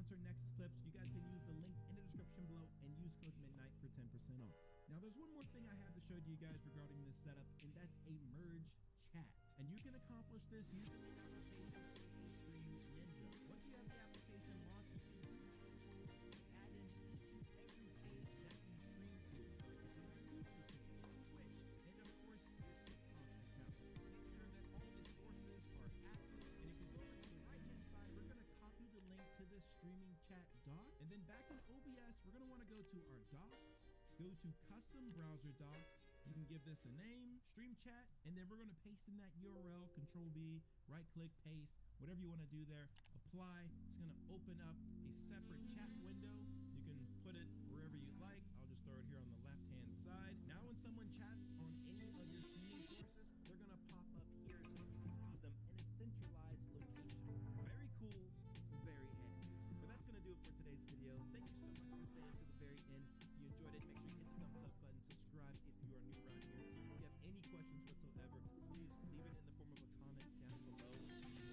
once our next clips, you guys can use the link in the description below and use code midnight for 10% off. Now there's one more thing I have to show to you guys regarding this setup, and that's a merged chat. And you can accomplish this using the application Social Stream Ninja. Once you have the application launched, you can use this tool to add in each and every page that you stream to. So if it's on your YouTube page, Twitch, and of course your TikTok account. Make sure that all the sources are active. And if you go over to the right hand side, we're going to copy the link to this streaming chat doc. And then back in OBS, we're going to want to go to our docs, go to custom browser docs. You can give this a name, stream chat, and then we're going to paste in that URL, Control V, right click, paste, whatever you want to do there, apply. It's going to open up a separate chat window. You can put it wherever you like. I'll just throw it here on the left hand side. Now when someone chats on any of your streaming sources, they're going to pop up here so you can see them in a centralized location. Very cool, very handy. But that's going to do it for today's video. Thank you so much for staying to the very end. If you enjoyed it, make sure you hit the thumbs up button, subscribe if you are new around here. If you have any questions whatsoever, please leave it in the form of a comment down below.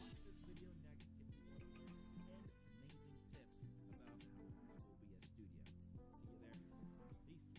Watch this video next if you want to learn 10 amazing tips about how to use OBS Studio. See you there. Peace.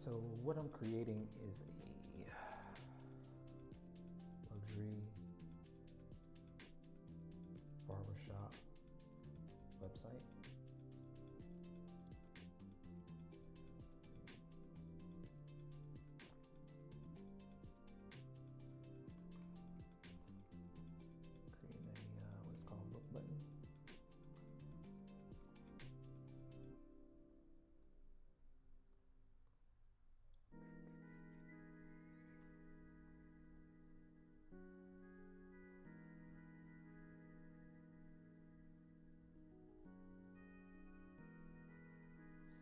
So what I'm creating is a luxury barbershop website. Creating a what's called book button.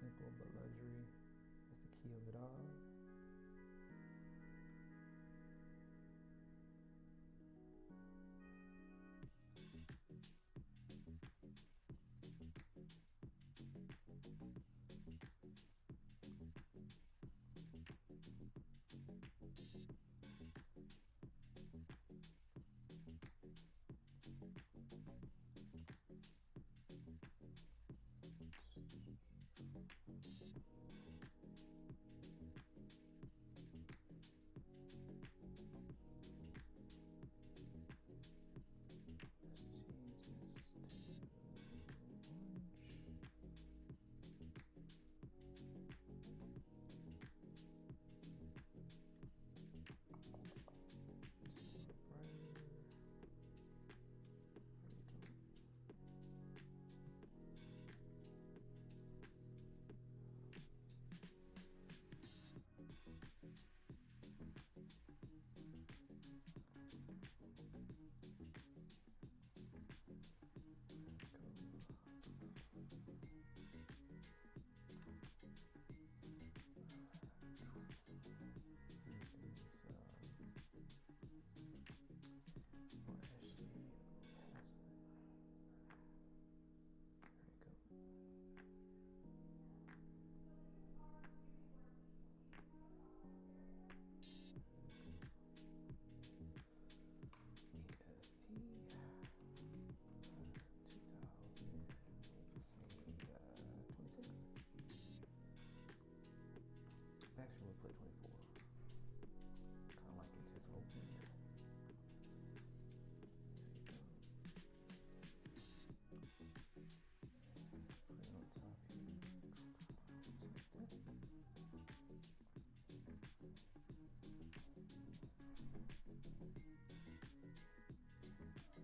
Simple but luxury is the key of it all. Actually, we'll put 24. Kind of like it just open. Put it on top here.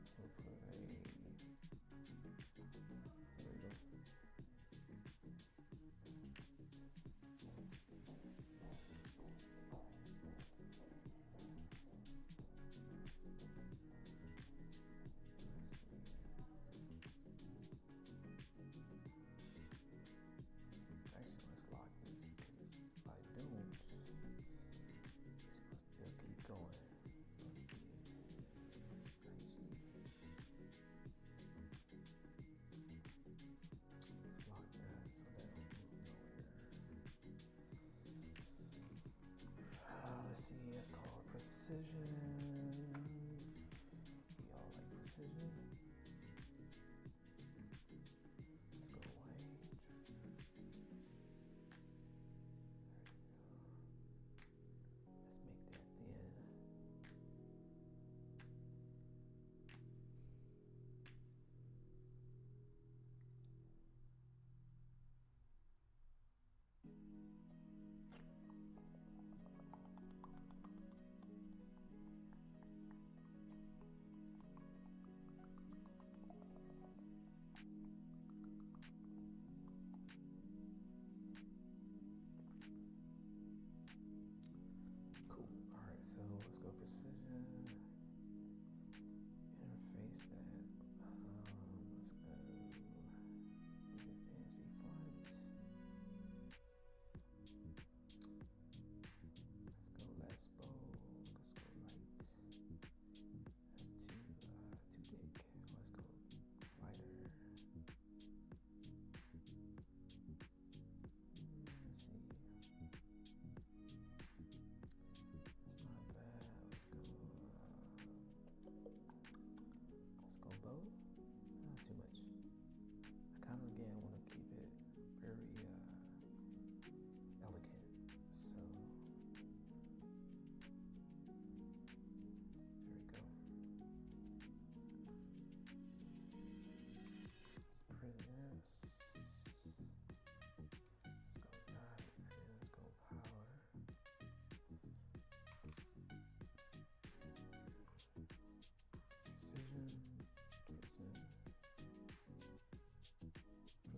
We'll put a. There we go. Actually, let's lock this because if I don't, it's gonna still keep going. Let's lock that so that don't move nowhere. Let's see, it's called precision. We all like precision. Let's go white. Let's make that thin. Cool. All right, so let's go precision. Interface that. Let's go. A bit fancy font. Let's go less bold. Let's go light. That's too big. Let's go lighter. Let's see. It's not bad. Let's go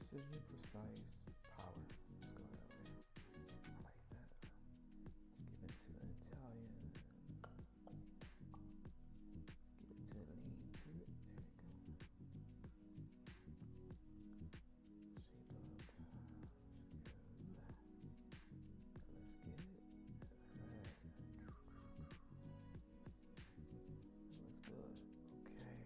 Precision, precise, power. Let's go that way. I like that. Let's give it to an Italian. Let's give it to lean to it. There we go. Shape up. Let's go. Let's get it. Alright. Looks good. Okay.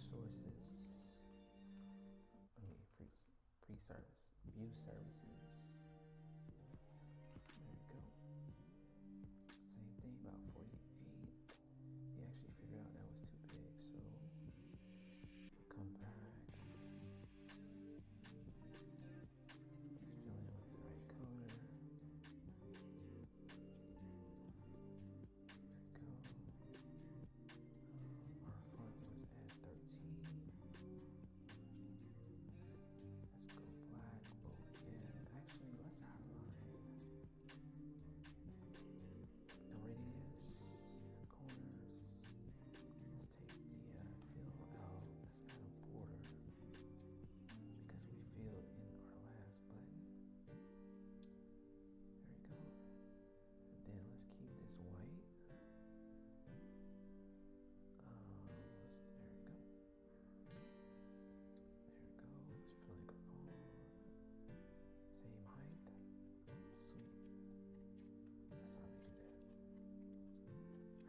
sources. I mean, free service, view services. There we go. Same thing, about 48. He actually figured out that was too big, so we'll come back. Let's fill in with the right color. There we go. Our font was at 13. Let's go black, bold again. Actually, let's outline the radius, corners. Let's take the fill out. Let's add a border because we filled in our last button. There we go. And then let's keep this white. There we go. There we go. Let's fill in same height. Sweet. That's how we do that.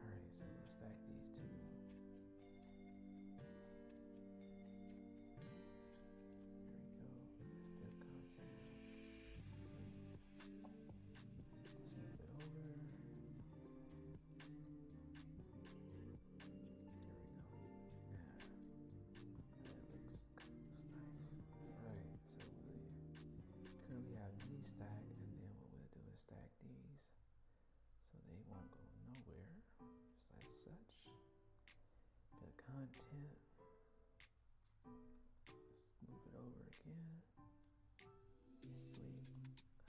Alright, so we'll stack these two. There we go. Let's fill content. Sweet. Let's move it over. There we go. Yeah. That looks nice. Alright, so we currently have these stacked, and then what we'll do is stack these so they won't go nowhere, just like such. The content. Let's move it over again. Sweet.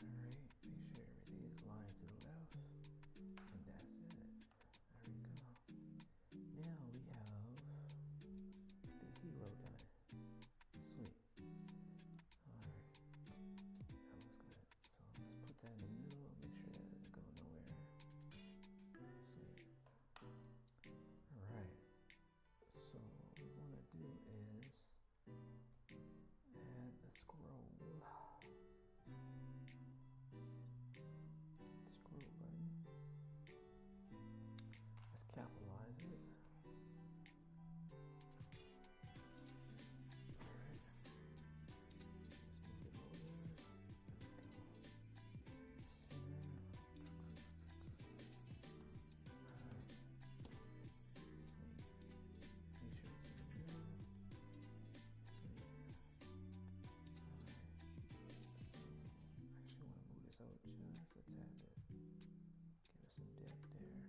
Alright, make sure everything is lined to the left. And that's it. There we go. Now we have the hero done. Sweet. Alright. That looks good. So let's put that in the middle. Make sure that doesn't go nowhere. Sweet. Alright. So what we want to do is add the scroll. Scroll button. Let's capitalize it. Alright. Let's move it over. There we go. Center. Alright. Sweet. Make sure it's in the middle. Sweet. Alright. So I actually want to move this out just a tad bit. Give it some depth there.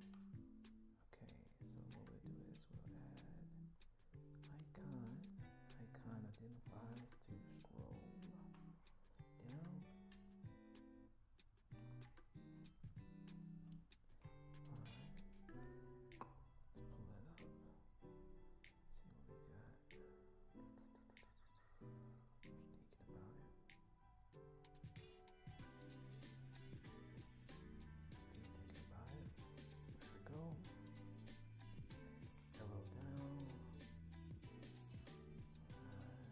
Okay, so what we'll do is we'll add icon. Icon identifies to scroll down. Alright. Let's pull that up. See what we got. Just thinking about it. Still thinking about it. There we go. Arrow down. Alright.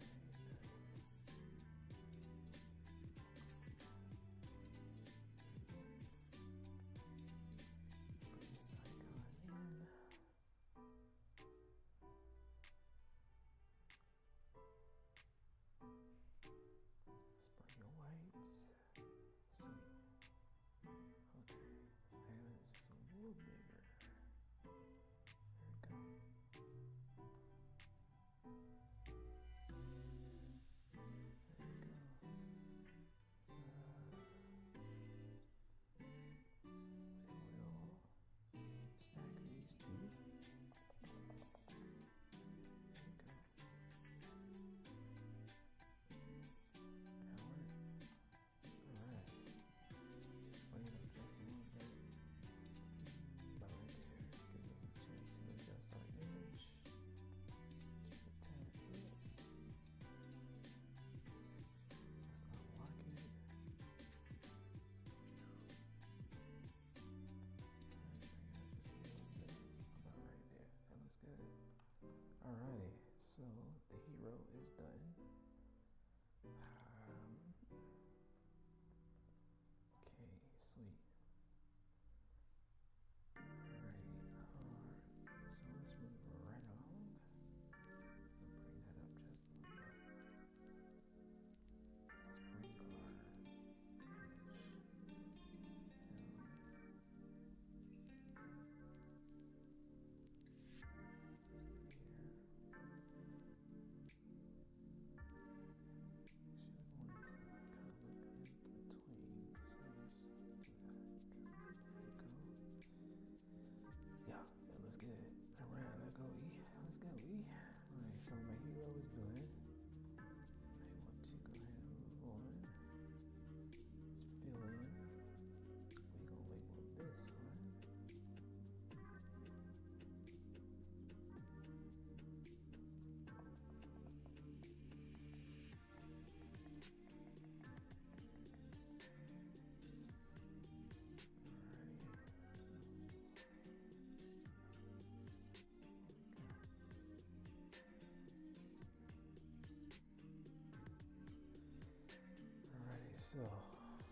So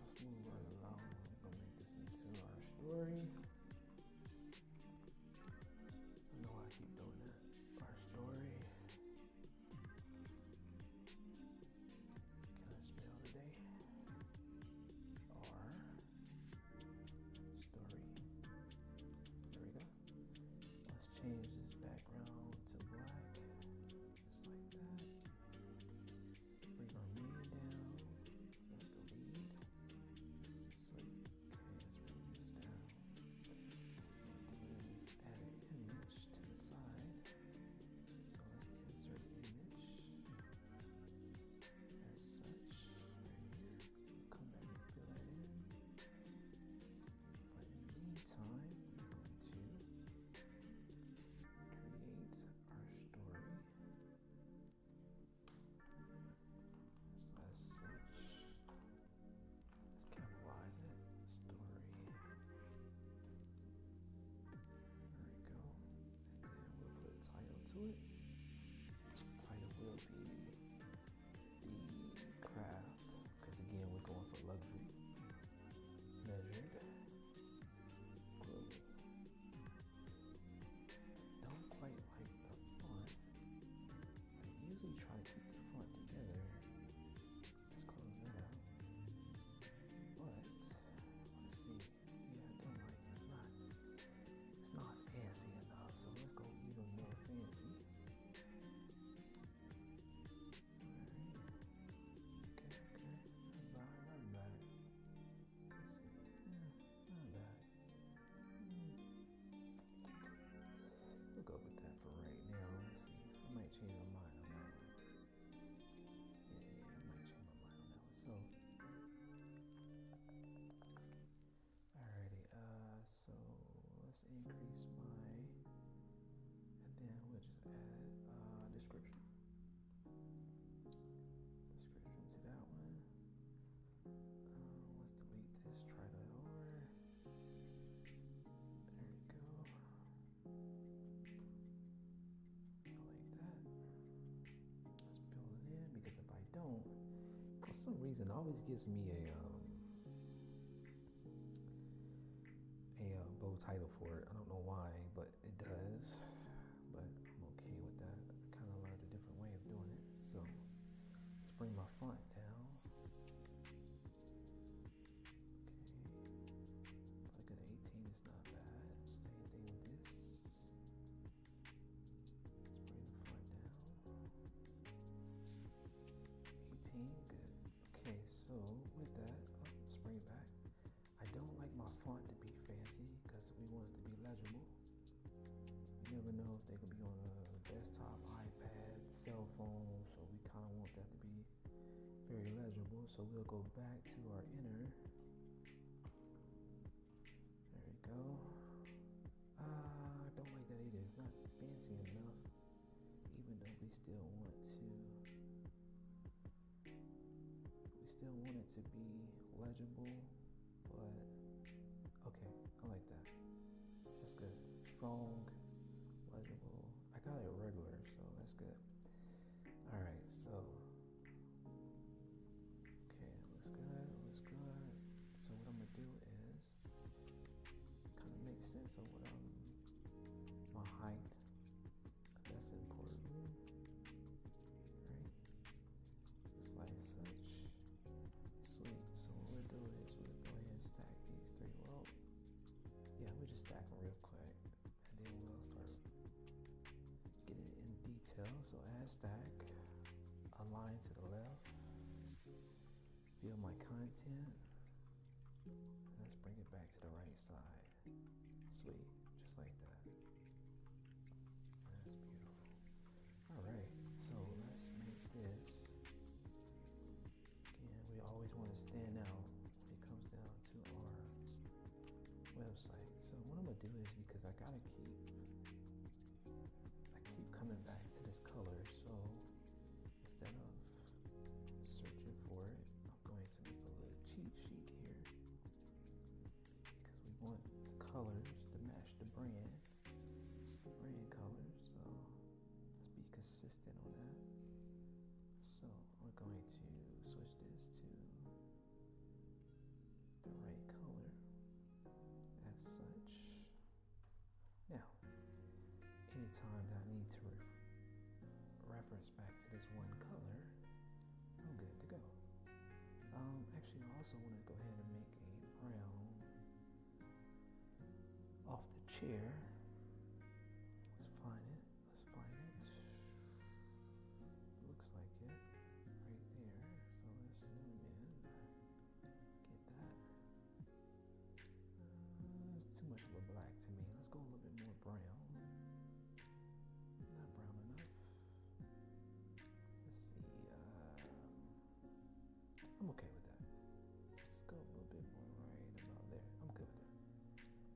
let's move right along. We're gonna make this into our story. I know I keep doing that. Our story. Can I spell today? R story. There we go. Let's change this background to black. Just like that. Bring our main down. That's the lead. Sweet. Okay, let's bring this down. Let's add an image to the side. So let's insert image as such right here. We'll come back and fill that in. But in the meantime, we're going to create our story. So as such, let's capitalize it. Story. There we go. And then we'll put a title to it. Title will be The Craft, because again, we're going for luxury. Measured clothing. Don't quite like the font. I usually try to keep the font together. Let's close that out. But let's see. Yeah, I don't like it. It's not fancy enough. So let's go even more fancy. Alright. Okay. Not bad. Let's see. Yeah, not bad. We'll go with that for right now. Let's see. I might change my mind on that one. Yeah, I might change my mind on that one. So, alrighty. So let's increase and then we'll just add description. Description to that one. Let's delete this. Try that over. There we go. I like that. Let's fill it in because if I don't, for some reason, it always gives me a bold title for it. I don't know why, but it does. But I'm okay with that. I kind of learned a different way of doing it. So let's bring my font down. Okay. Look at 18, it's not bad. Same thing with this. Let's bring the font down. 18, good. Okay, so with that, let's bring it back. I don't like my font to be fancy because we want it to be legible. You never know if they could be on a desktop, iPad, cell phone, so we kind of want that to be very legible. So we'll go back to our inner. There we go. I don't like that either. It's not fancy enough, even though we still want it to be legible. But okay, I like that. That's good. Strong, legible. I got it regular, so that's good. All right, so okay, looks good. So what I'm gonna do is kind of make sense of what my height. That's important, right? Just like such. Sweet. So what we'll do is we'll go ahead and stack these three. Well, yeah, we'll just stack them real quick, and then we'll start getting it in detail. So add stack, align to the left, view my content, and let's bring it back to the right side. Sweet, just like that. That's beautiful. All right, so let's make this. Again, we always want to stand out when it comes down to our website. So what I'm gonna do is, because I keep coming back to this color, so instead of searching for it, I'm going to make a little cheat sheet here, because we want the colors to match the brand colors. So let's be consistent on that. So I'm going to switch this to to reference back to this one color, I'm good to go. Actually, I also want to go ahead and make a brown off the chair. Let's find it. Looks like it right there. So let's zoom in. Get that. It's too much of a black to me. Let's go a little bit more brown. Not brown enough. Let's see. I'm okay with that. Let's go a little bit more right about there. I'm good with that.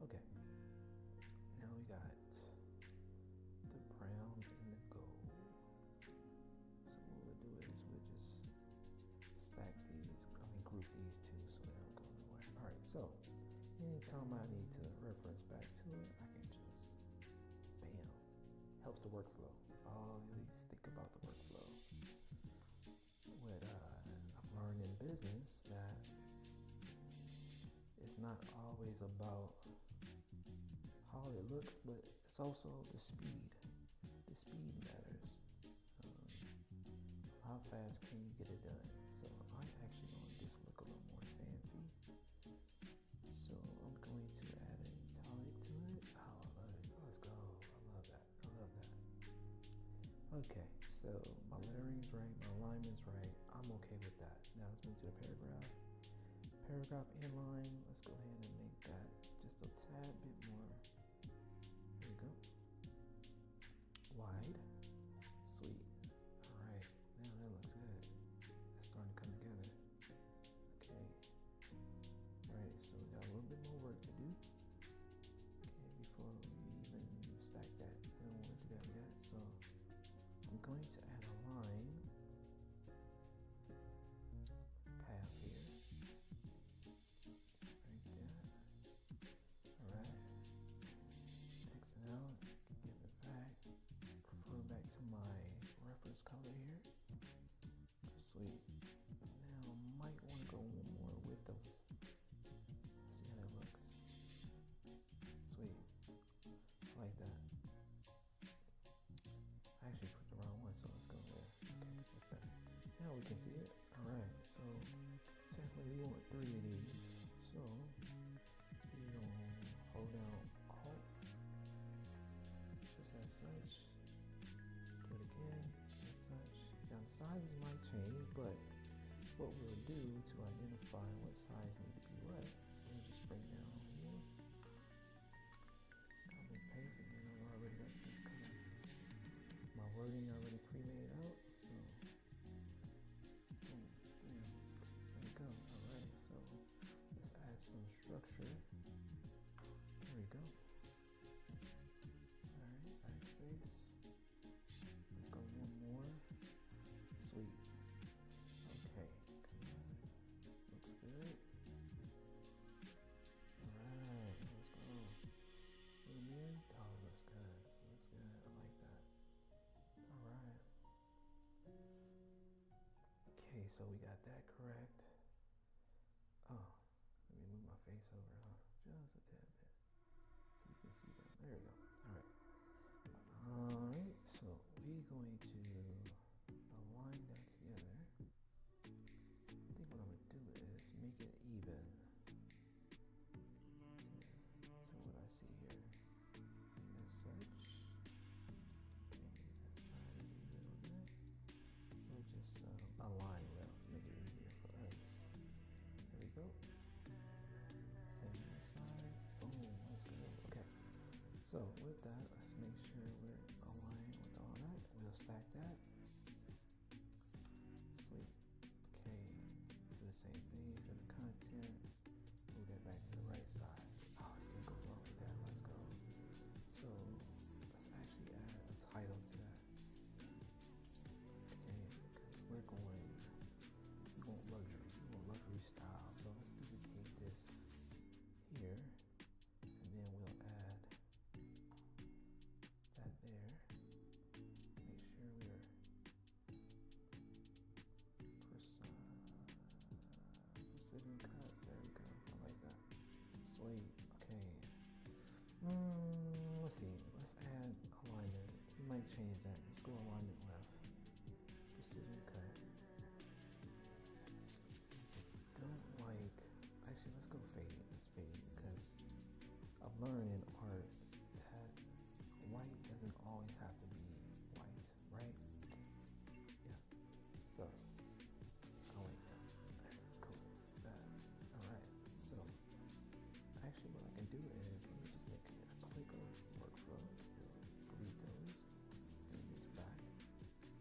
Okay. Now we got the brown and the gold. So what we'll do is we'll just stack group these two so they don't go nowhere. Alright, so anytime I need to reference back to it, I can just bam. Helps the workflow. Always think about the workflow. What I've learned in business that it's not always about how it looks, but it's also the speed. The speed matters. How fast can you get it done? So I'm actually going to just look a little more fancy. So I'm going to add an italic to it. Oh, I love it. Let's go. I love that. Okay, so my lettering's right, my alignment's right. I'm okay with that. Now let's move to the paragraph. Paragraph inline. Let's go ahead and make that just a tad bit more. There we go. Wide. Sweet. Alright. Now that looks good. That's starting to come together. Okay. Alright, so we got a little bit more work to do. Okay, before we even stack that. We don't want to do that yet. So I'm going to add a line path here. Right there. Alright. Exit out. Give it back. Refer back to my reference color here. Sweet. Now I might want to go one more with the. See how that looks. Sweet. I like that. I actually put the wrong one, so let's go there. Okay, that's better. Now we can see it. Alright, so technically we want 3 of these. So we're gonna hold down Alt. Just as such. Do it again, as such. Now the sizes might change, but what we'll do to identify what size need to be what, we'll just bring down here. Copy and paste again. I already got this kind of my wording already pre-made out, so boom, bam, there we go. Alright, so let's add some structure. There we go. Alright, backspace. Let's go one more. Sweet. Okay, come on. This looks good. Alright, let's go. Zoom in. Oh, looks good. Looks good. I like that. Alright. Okay, so we got that correct. Oh, let me move my face over, huh? Just a tad bit. So you can see them. There we go. Alright. Alright, so we're going to align that together. I think what I'm going to do is make it even to what I see here. As such. Okay, that side is even on that. We'll just align well, make it easier for us. There we go. Same on this side. Boom, let's go. Okay. So with that, let's make sure we're aligned with all that. We'll stack that. Sweet. Okay. Do the same thing for the content. Move that back to the right side. Oh, you can't go wrong with that. Let's go. So let's actually add a title to that. Okay, because we want luxury style. So let's duplicate this here, and then we'll add that there. Make sure we're precision cuts. There we go. I like that. Sweet. Okay. Let's see. Let's add alignment. You might to change that. Let's go alignment left. Precision cut. Don't like. Actually, let's go fade. Let's fade because I've learned in art that white doesn't always have to be white, right? Yeah. So I like that. Cool. Alright. So actually what I can do is let me just make a quicker workflow. Delete those. Bring these back.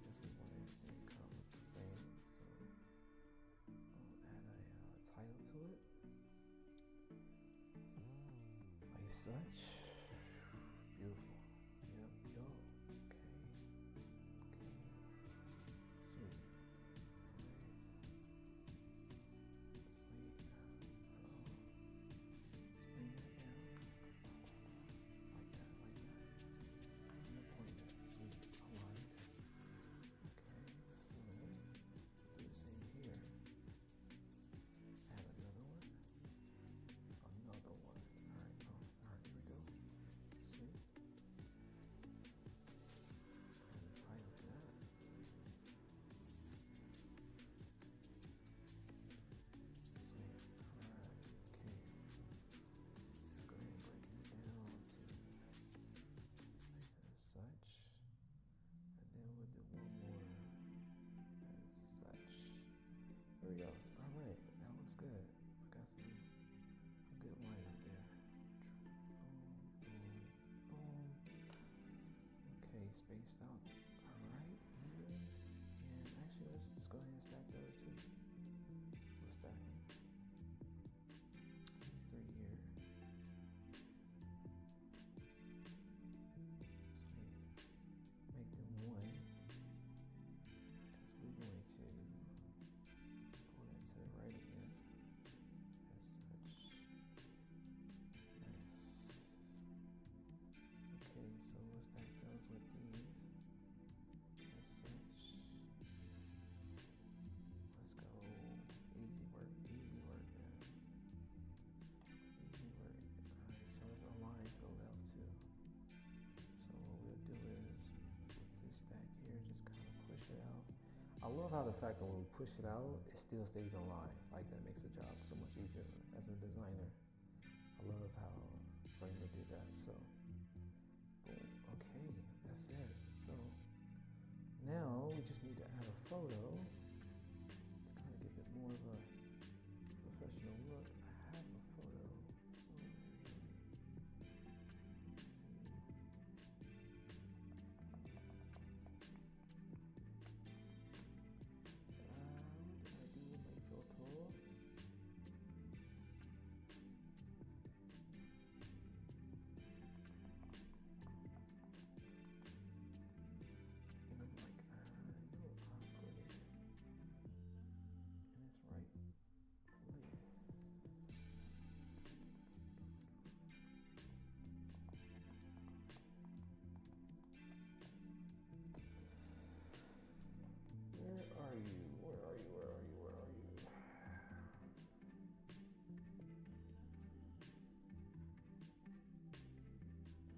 Because we want everything to come the same. So I'll add a title to it. Like such. Beautiful. Yep, yo. Okay. Sweet. Sweet. Let's bring that down. Like that. And point that. Sweet. Aligned. Okay, so do the same here. Add another one. Alright, here we go. Sweet. And the title to that. Sweet. Alright, okay. Let's go ahead and break these down to as such. And then we'll do one more as such. There we go. Alright, that looks good. I got a good line up there. Boom, boom, boom. Okay, spaced out. Alright, even. And actually, let's just go ahead and stack those too. We'll stack them. These three here. Sweet. Make them one. Because we're going to go into the right again. As such. Nice. Okay, so we'll stack those with these. As such. Let's go. Easy work, man. Easy work. Alright, so it's aligned to the left too. So what we'll do is with this stack here, just kind of push it out. I love how the fact that when we push it out, it still stays in line. Like that makes the job so much easier as a designer. I love how Framer did that. So, boom. Okay, that's it. So now we just need to add a photo to kind of give it more of a professional look. I have a photo somewhere here. Let's see. What did I do with my photo? And I'm like, no, I'll put it in its right place. Where are you? Where are you? Where are you? Where are you?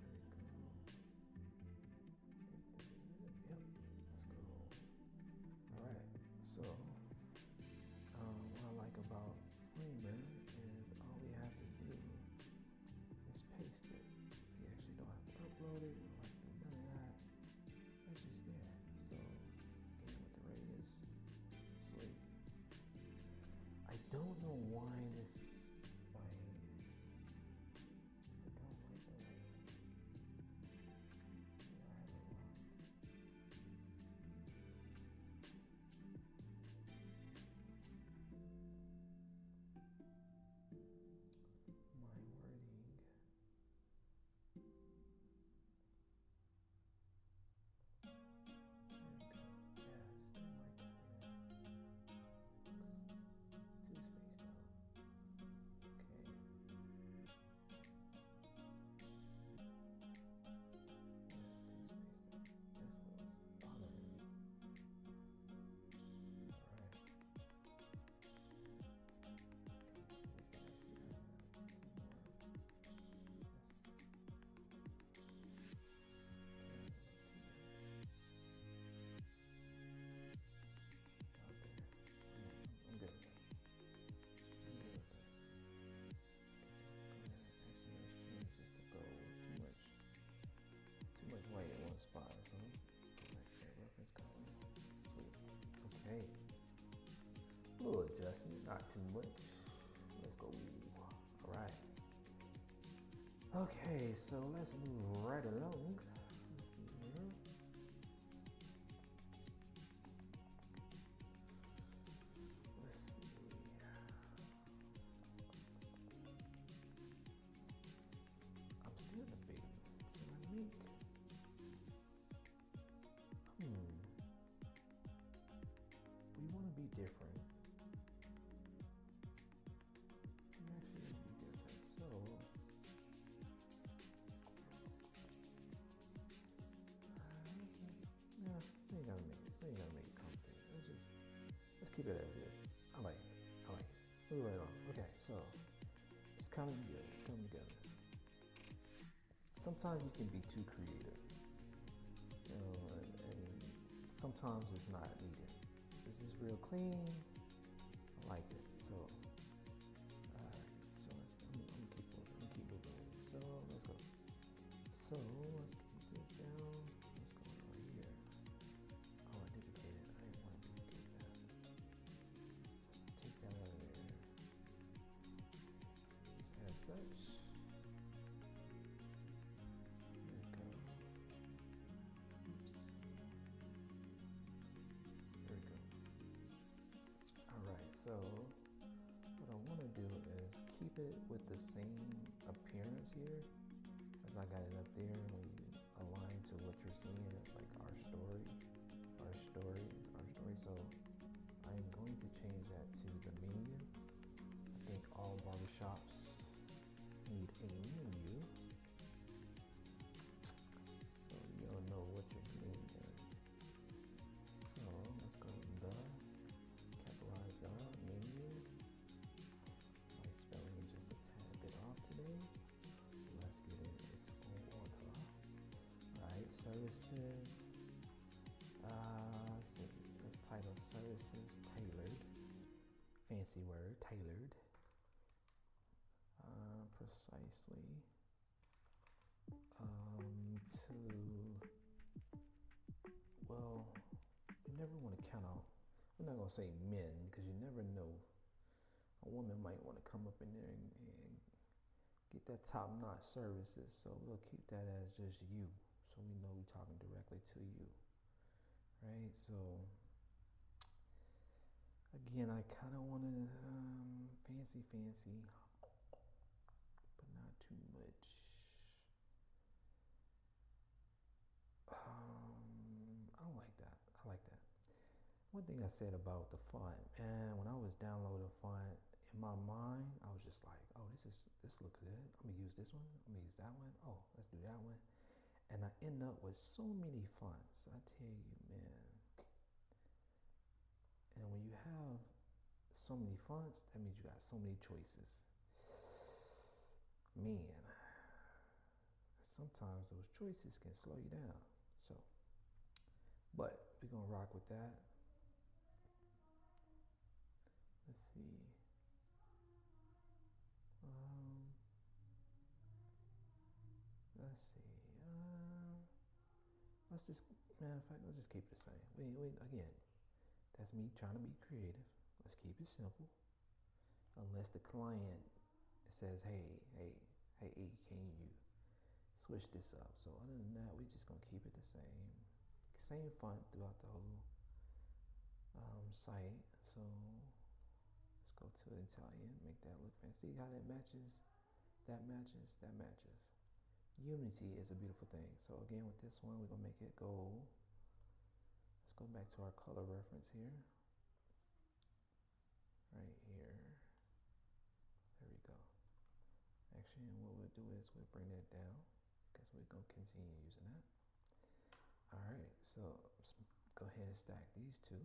There we go. I think this is it. Yep. Let's go. Alright. So, what I like about Framer is all we have to do is paste it. We actually don't have to upload it. We don't have to do none of that. It's just there. So, again with the radius. Sweet. I don't know why this fine. I don't like the way I have it locked. My wording. There we go. Yeah, I just didn't like that. It looks too spaced out. not too much. Let's go. All right. Okay, so let's move right along. Let's see here. Let's see. I'm still debating. Ceramic. We want to be different. We actually want to be different. So we ain't gotta make it complicated. Let's keep it as is. I like it. Move right on. Okay, so it's coming together. Sometimes you can be too creative, and sometimes it's not needed. This is real clean. I like it. So, alright. So I'm gonna keep moving. So let's go. So let's keep this down. Let's go right here. Oh, I duplicated it. I didn't want to duplicate that. Let's take that out of there. Just as such. There we go. Oops. There we go. Alright, so what I want to do is keep it with the same appearance here as I got it up there. When you align to what you're seeing, it's like our story. So I'm going to change that to the menu. I think all barbershops need a menu, so you'll know what you're getting there. So let's go the capitalize the menu. My spelling is just a tad bit off today. Let's get it its own order. Alright, services. Let's title services tailored. Fancy word, tailored. Precisely to, well, you never want to count out. We're not going to say men, because you never know. A woman might want to come up in there and get that top-notch services, so we'll keep that as just you, so we know we're talking directly to you, right? So again, I kind of want to fancy, but not too much. I like that. One thing I said about the font, and when I was downloading font, in my mind, I was just like, oh, this looks good. I'm gonna use this one. I'm gonna use that one. Oh, let's do that one. And I end up with so many fonts. I tell you, man. And when you have so many fonts, that means you got so many choices. Man, sometimes those choices can slow you down. So, but we're gonna rock with that. Let's see. Let's just, matter of fact, let's just keep it the same. Again, that's me trying to be creative. Let's keep it simple. Unless the client says, hey, can you switch this up? So other than that, we're just gonna keep it the same. Same font throughout the whole site. So let's go to Italian, make that look fancy. See how that matches? That matches. Unity is a beautiful thing. So again, with this one, we're gonna make it gold. Let's go back to our color reference here. Right here. There we go. Actually, and what we'll do is we'll bring that down because we're gonna continue using that. All right, so let's go ahead and stack these two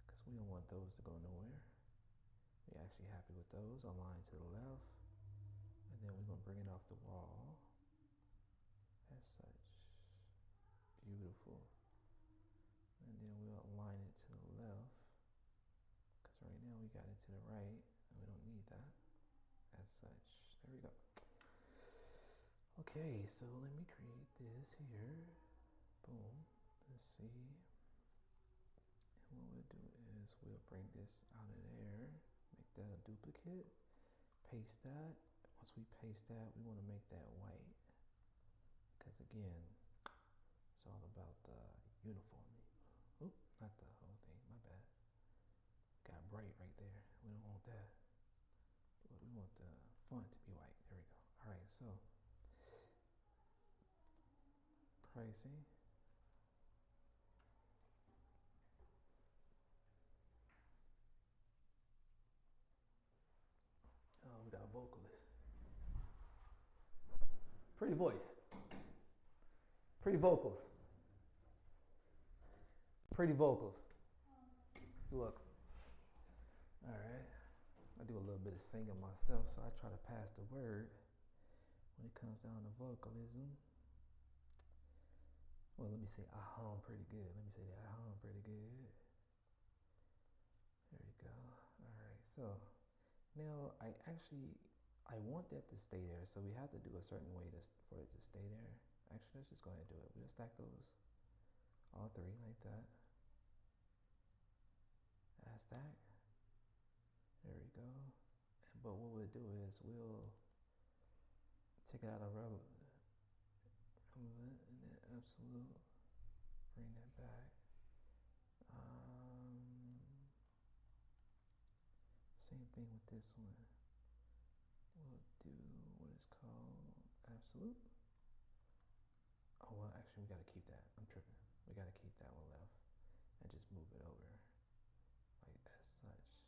because we don't want those to go nowhere. We're actually happy with those. Align to the left. And then we're gonna bring it off the wall as such. Beautiful. And then we'll align it to the left because right now we got it to the right and we don't need that as such. There we go. Okay, so let me create this here. Boom. Let's see. And what we'll do is we'll bring this out of there, make that a duplicate, paste that. Once we paste that, we want to make that white. Because again, it's all about the uniformity. Oop, not the whole thing, my bad. Got bright right there. We don't want that. We want the font to be white. There we go. All right, so pricing. Oh, we got a vocalist. Pretty voice. Pretty vocals. Pretty vocals. You're welcome. All right. I do a little bit of singing myself, so I try to pass the word when it comes down to vocalism. Well, let me say I hum pretty good. Let me say that I hum pretty good. There we go. All right. So now I want that to stay there. So we have to do a certain way for it to stay there. Actually, let's just go ahead and do it. We'll stack those all three like that. Add stack. There we go. But what we'll do is we'll take it out of relevant and then absolute. Bring that back. Same thing with this one. We'll do what is called absolute. Oh, well, actually, we got to keep that. I'm tripping. We got to keep that one left and just move it over like as such.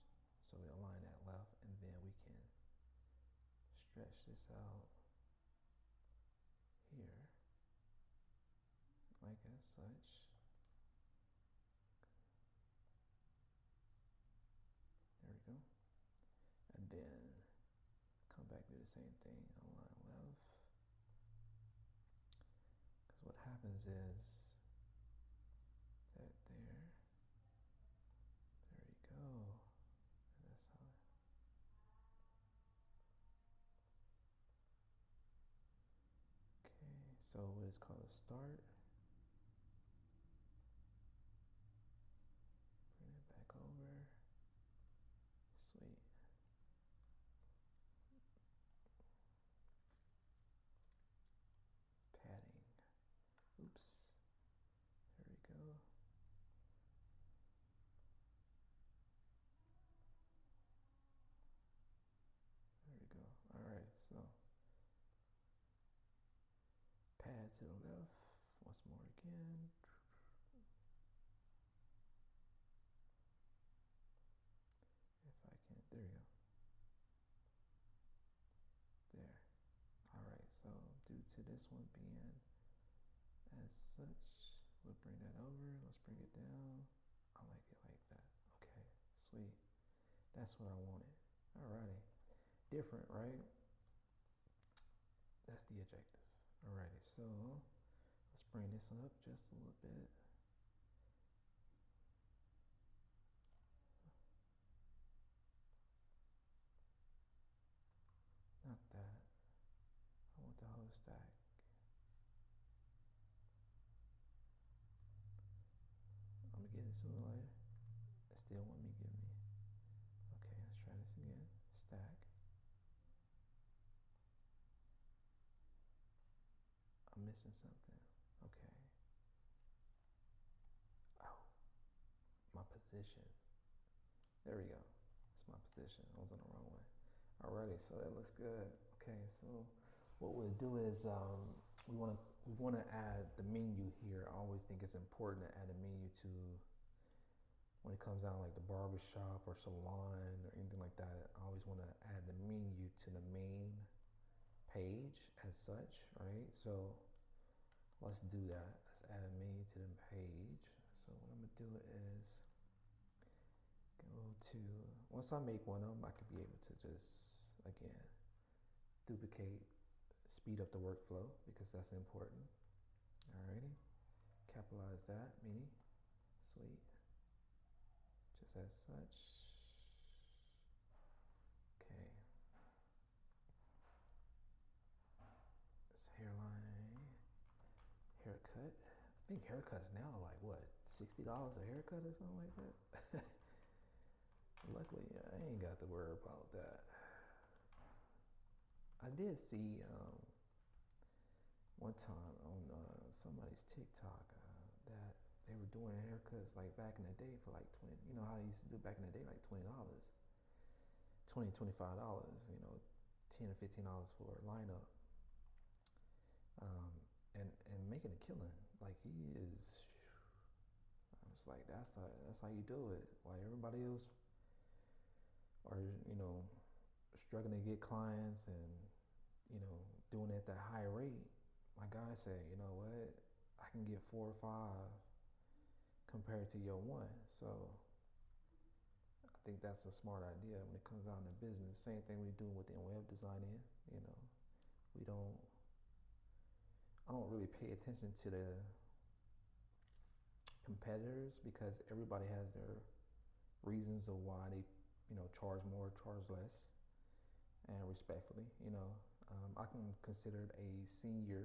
So we align that left, and then we can stretch this out here like as such. There we go. And then come back, do the same thing, align left. Because what happens is that there we go. And that's how okay, so what is called a start. Bring it back over. Sweet. Padding. Oops. There we go. There we go. All right, so pad to the left. Once more again. If I can, there we go. There. All right, so due to this one being as such, we'll bring that over. Let's bring it down. I like it like that. Okay, sweet. That's what I wanted. Alrighty. Different, right? That's the objective. Alrighty, so let's bring this up just a little bit. Not that. I want the whole stack. I'm gonna get it sooner or later. It still want me to give me. Okay, let's try this again. Stack. I'm missing something. Okay. Oh, my position. There we go. It's my position. I was on the wrong way. Alrighty, so that looks good. Okay, so what we'll do is we want to add the menu here. I always think it's important to add a menu to when it comes down like the barbershop or salon or anything like that. I always want to add the menu to the main page as such, right? So let's do that. Let's add a menu to the page. So what I'm gonna do is go to, once I make one of them, I could be able to just, again, duplicate, speed up the workflow because that's important. Alrighty, capitalize that, mini, sweet, just as such. Okay, this hairline, haircut. I think haircuts now are like what, $60 a haircut or something like that? Luckily, I ain't got to worry about that. I did see one time on somebody's TikTok that they were doing haircuts like back in the day for like 20. You know how I used to do back in the day, like $20, $25. You know, $10 or $15 for a lineup, um, and making a killing. Like he is. I was like, that's how you do it. Like everybody else are, you know, struggling to get clients and, you know, doing it at that high rate. My guy said, you know what, I can get 4 or 5 compared to your one. So I think that's a smart idea when it comes down to business. Same thing we do within web designing. You know, I don't really pay attention to the competitors because everybody has their reasons of why they, you know, charge more, charge less, and respectfully, you know, I can consider a senior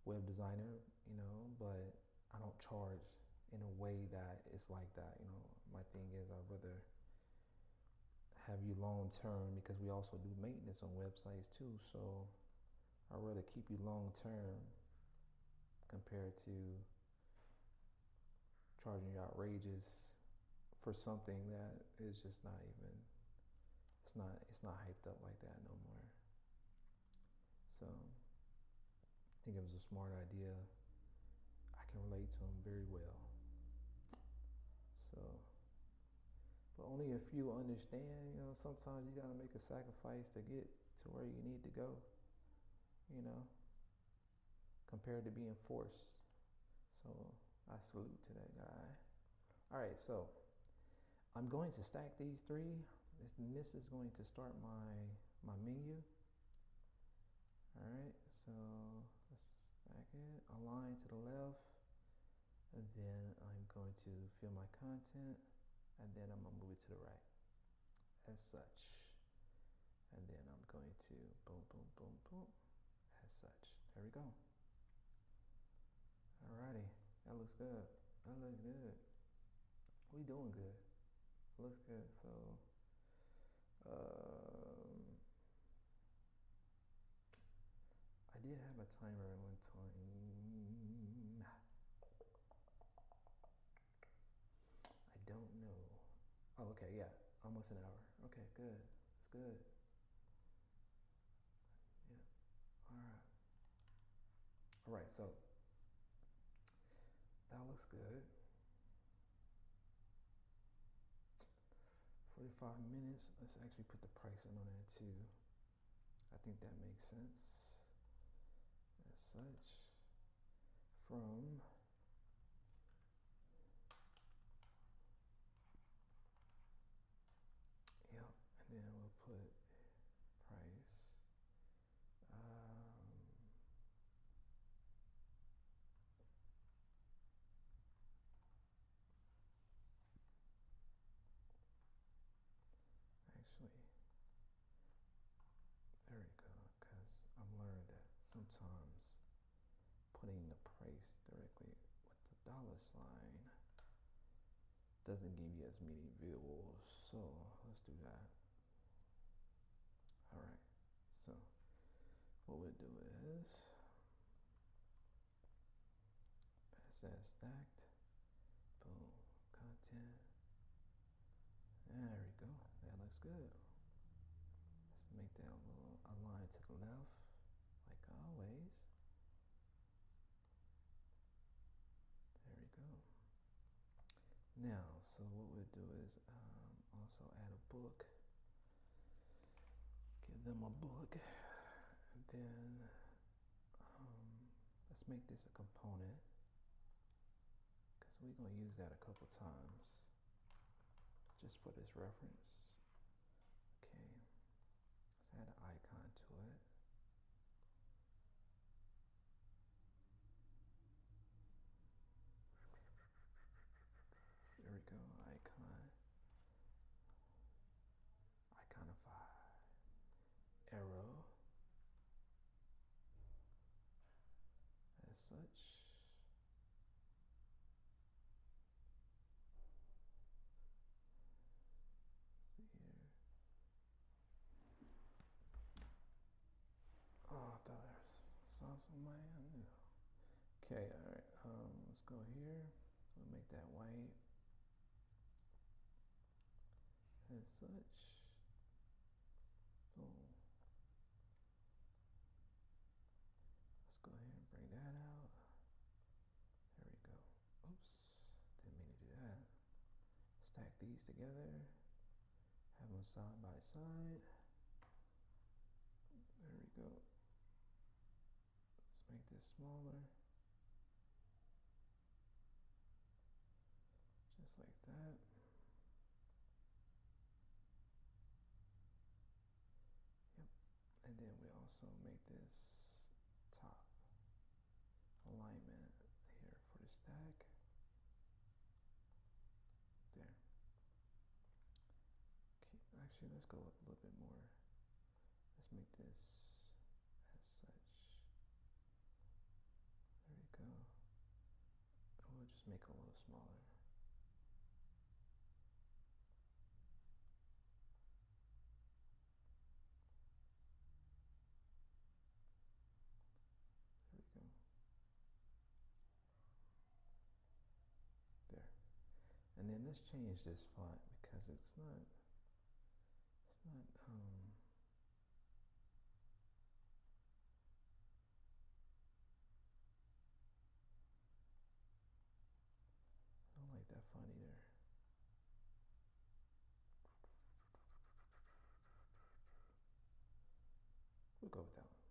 web designer, you know, but I don't charge in a way that it's like that, you know. My thing is I'd rather have you long term because we also do maintenance on websites too, so I'd rather keep you long term compared to charging you outrageous for something that is just not even, it's not hyped up like that no more. So I think it was a smart idea. I can relate to them very well. So, but only a few understand, you know, sometimes you gotta make a sacrifice to get to where you need to go, you know, compared to being forced. So I salute to that guy. All right, so I'm going to stack these three. This is going to start my menu. All right, so let's stack it. Align to the left, and then I'm going to fill my content, and then I'm gonna move it to the right, as such. And then I'm going to boom, boom, boom, boom, as such. There we go. Alrighty, that looks good. That looks good. We doing good. Looks good. So, I did have a timer at one time. I don't know. Oh, okay, yeah, almost an hour. Okay, good. It's good. Yeah. All right. All right. So that looks good. 45 minutes. Let's actually put the pricing on that too. I think that makes sense. As such, from yep, and then we'll put price. Actually, there we go. Because I've learned that sometimes putting the price directly with the dollar sign doesn't give you as many views. So let's do that. All right. So what we'll do is pass that stacked. Boom. Content. There we go. That looks good. Let's make that a little align to the left, like always. There we go. Now, so what we'll do is also add a book. Give them a book. And then let's make this a component because we're going to use that a couple times just for this reference. Okay, let's add an icon to it. There we go, icon. Iconify. Arrow. As such. awesome, man. Okay, all right. Let's go here. We'll make that white as such. Boom. Let's go ahead and bring that out. There we go. Oops, didn't mean to do that. Stack these together. Have them side by side. There we go. Let's make this smaller. Just like that. Yep. And then we also make this top alignment here for the stack. There. Okay. Actually, let's go up a little bit more. Let's make this as such. There we go. And we'll just make it a little smaller. There we go. There. And then let's change this font because it's not I don't like that font either. We'll go with that one.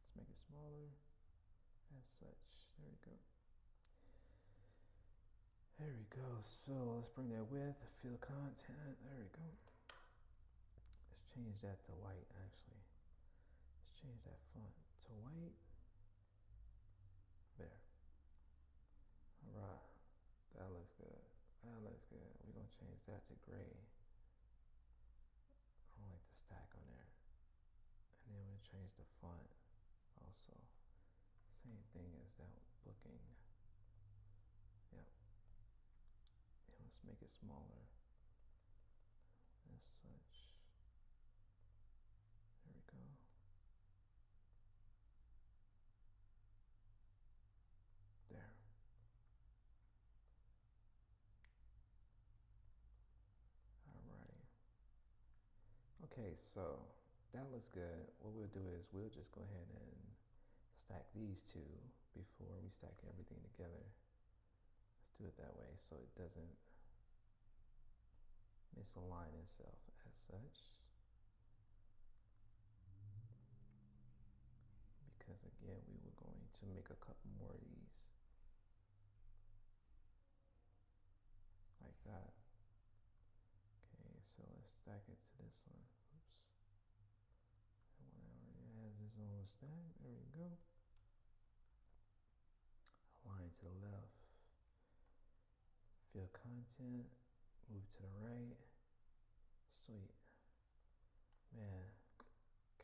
Let's make it smaller as such. There we go. There we go. So let's bring that width, fill content. There we go. Let's change that to white actually. Let's change that font to white. There. All right. That looks good. That looks good. We're going to change that to gray. I don't like the stack on there. And then we'll change the font also. Same thing as that booking. Yep. And let's make it smaller. As such. There we go. There. Alrighty. Okay, so that looks good. What we'll do is we'll just go ahead and stack these two before we stack everything together. Let's do it that way so it doesn't misalign itself as such. Because again, we were going to make a couple more of these. Like that. Okay, so let's stack it to this one. Oops. That one already has its own stack. There we go. Align to the left. Fill content. Move to the right. Sweet. Man,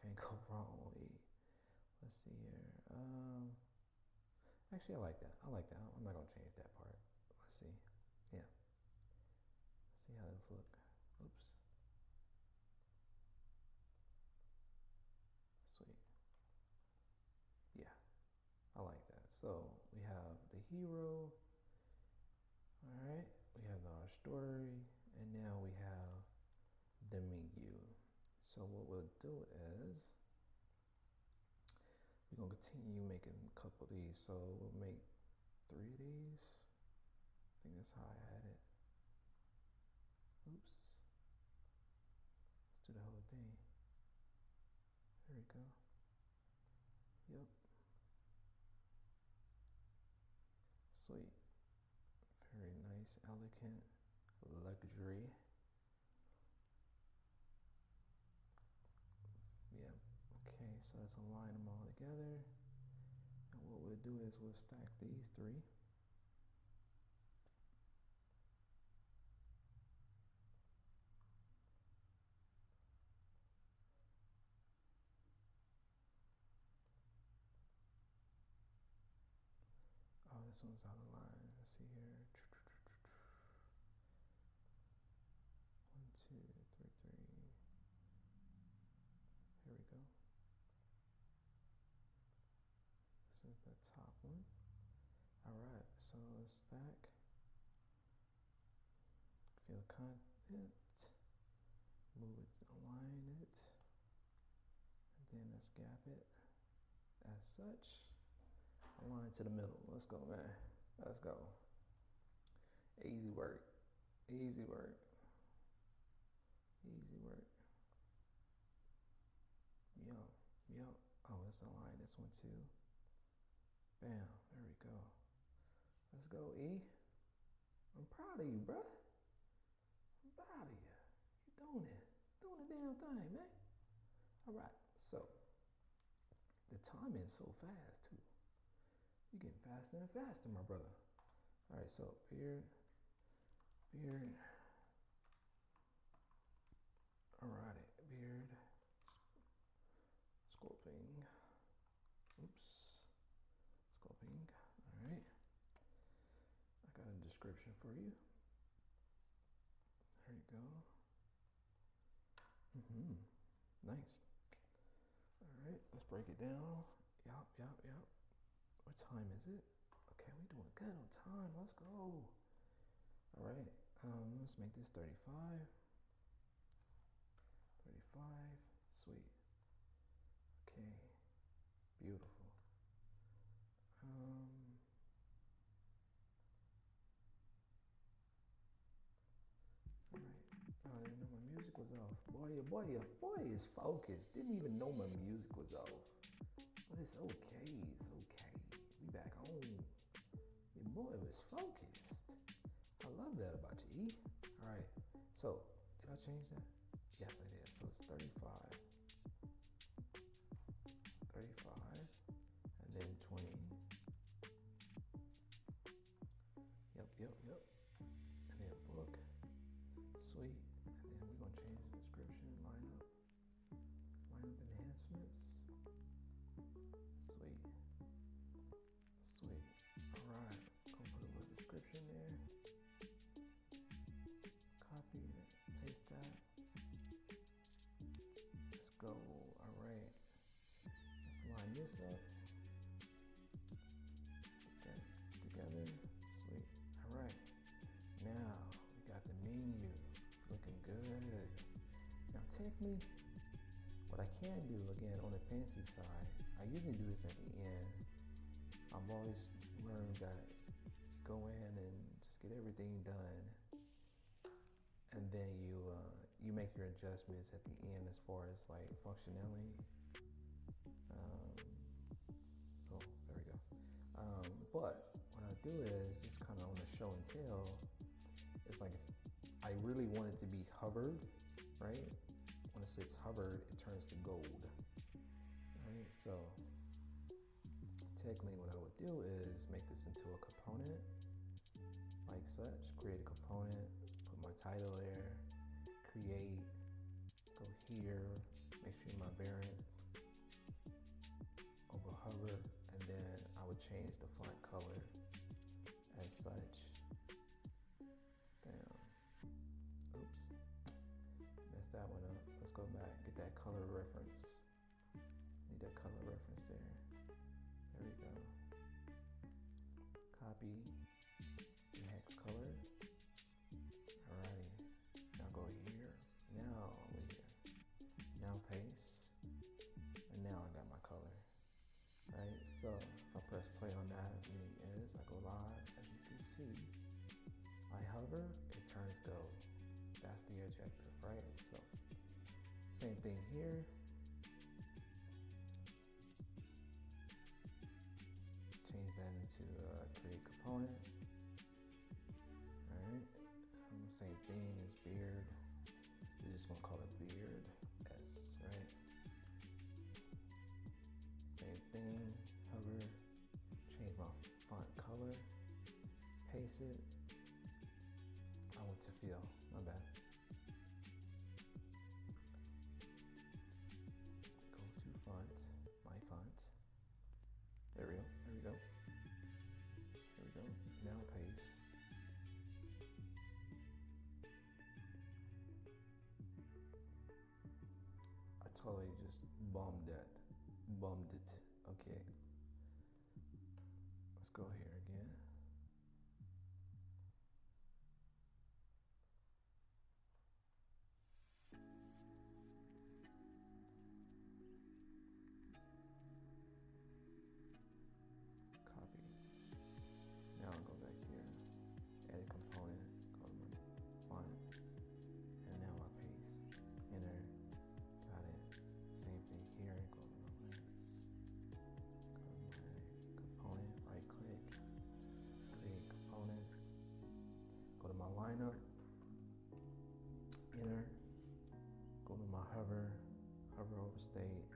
can't go wrong with E. Let's see here. Actually, I like that. I like that. I'm not gonna change that part. Let's see. Yeah. Let's see how this look. Oops. Sweet. Yeah. I like that. So we have the hero. All right. We have our story, and now we have the menu. So what we'll do is we're gonna continue making a couple of these. So we'll make 3 of these. I think that's how I had it. Oops. Let's do the whole thing. There we go. Yep. Sweet. Very nice, elegant, luxury. Yep. Okay, so let's align them all together. And what we'll do is we'll stack these 3. Oh, this one's out of line. Let's see here. 1, 2, 3, 3. Here we go. the top one. All right, so stack, fill content, move it, align it, and then let's gap it as such. Align to the middle. Let's go, man. Let's go. Easy work. Easy work. Easy work. Yup. Oh, let's align this one too. Bam. There we go. Let's go, E. I'm proud of you, bruh. I'm proud of you. You're doing it. Doing the damn thing, man. All right. So, the timing is so fast, too. You're getting faster and faster, my brother. All right, so beard. All right, beard. Sculpting. Oops. Sculpting. All right. I got a description for you. There you go. Nice. All right, let's break it down. Yup. What time is it? Okay, we doing good on time. Let's go. All right, let's make this 35. 35, sweet. Okay, beautiful. All right. Oh, I didn't know my music was off. Boy is focused. Didn't even know my music was off. But it's okay. It's okay. We back home. Your boy was focused. I love that about you, E. All right. So, did I change that? Yes, I did. So it's 35. 35. And then 20. Yep. And then book. Sweet. And then we're going to change the description. Lineup enhancements. Sweet. All right. Gonna put a little description there. Copy it. Paste that. Let's go. All right. Let's line this up. Put that together. Sweet. All right. Now we got the menu looking good. Now technically, what I can do again on the fancy side, I usually do this at the end. I've always learned that you go in and just get everything done, and then you make your adjustments at the end as far as like functionality. Oh, there we go. But what I do is just kind of on a show and tell. It's like if I really want it to be hovered, right? When it says hovered, it turns to gold, right? So technically what I would do is make this into a component like such, create a component, put my title there, create, go here, make sure my variant over hover, and then I would change the font color as such. Damn. Oops. Messed that one up. Let's go back, get that color reference. Need that color reference there. There we go. Copy the hex color. Alrighty. Now go here. Now over here. Now paste. And now I got my color. Right? So if I press play on that, meaning is I go live, as you can see. I hover, it turns gold. That's the objective, right? So same thing here. Change that into create component. Alright. Same thing as beard. We're just gonna call it beard S, right? Same thing. Hover. Change my font color. Paste it. I went to fill. My bad. Go to font. My font. There we go. Now paste. I totally just bummed it. Okay. go here again. Copy. Now I'll go back here, edit component, go to my font, and now I paste, enter, got it. Same thing here, go to my lens, go to my component, right click, create component, go to my lineup, enter, go to my hover over state.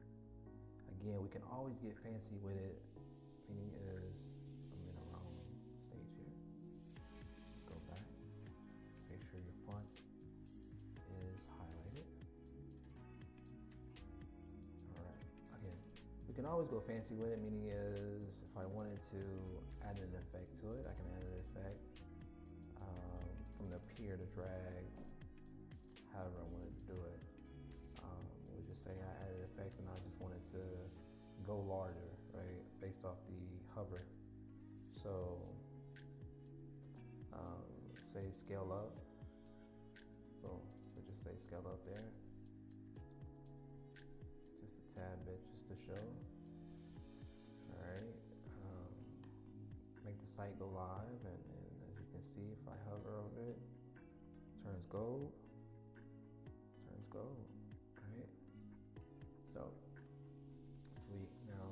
Again, we can always get fancy with it, meaning is I'm in the wrong stage here. Let's go back, make sure your font is highlighted. All right, again, we can always go fancy with it, meaning is if I wanted to add an effect to it, I can add an effect from the peer to drag, however I wanted to do it. We'll just say I added an effect and I just wanted to go larger, right, based off the hover. So say scale up, boom, we'll just say scale up there, just a tad bit just to show. All right, make the site go live, and as you can see, if I hover over it, turns gold, right? So sweet. Now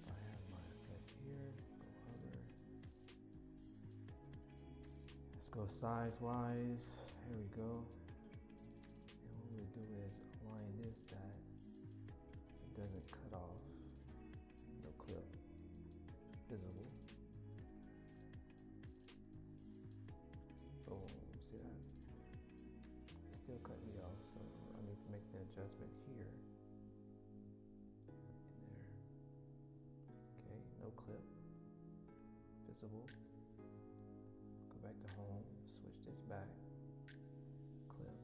I have my effect here, go hover. Let's go size wise, here we go. And what we'll do is align this that it doesn't cut off, no clip, visible. Boom, see that? It's still cutting me off, so I need to make the adjustment here. In there. Okay, no clip, visible. Go back to home, switch this back, clip.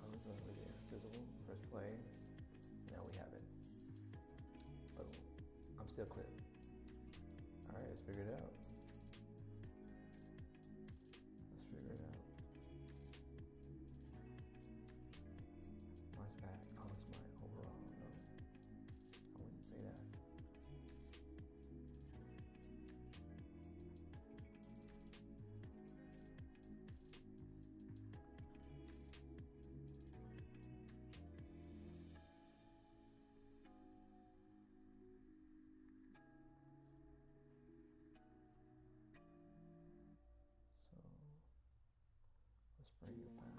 Oh, it's over there, visible, press play. Now we have it. Boom, I'm still clipped. All right, let's figure it out. My stack, oh, it's my overall, no, I wouldn't say that. So let's bring it back.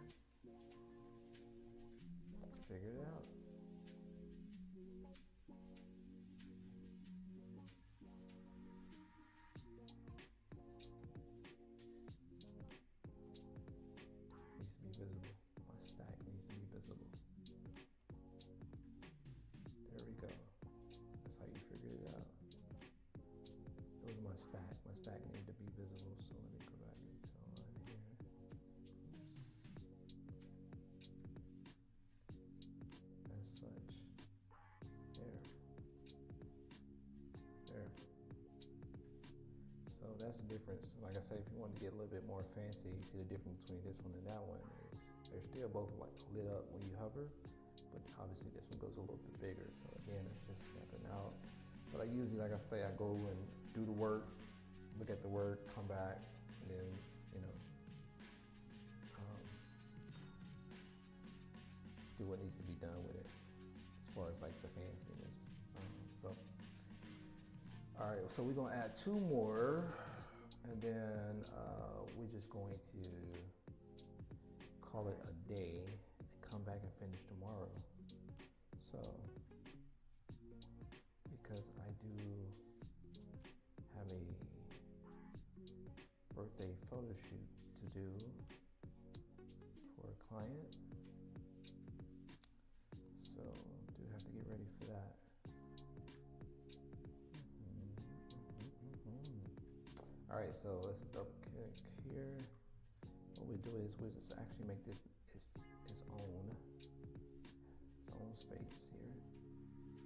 Let's figure it out. Needs to be visible. My stack needs to be visible. There we go. That's how you figure it out. It was my stack. My stack needed to be visible, so let me go back and tell on here. As such. There. So that's the difference. Like I say, if you want to get a little bit more fancy, you see the difference between this one and that one is they're still both like lit up when you hover, but obviously this one goes a little bit bigger. So again, it's just stepping out. But I usually, like I say, I go and do the work, look at the work, come back, and then, do what needs to be done with it as far as like the fanciness. All right, so we're gonna add 2 more, and then we're just going to call it a day and come back and finish tomorrow. So, because I do have a birthday photo shoot to do for a client, so do have to get ready for that. All right, so let's double click here. What we do is we just actually make this its own space here,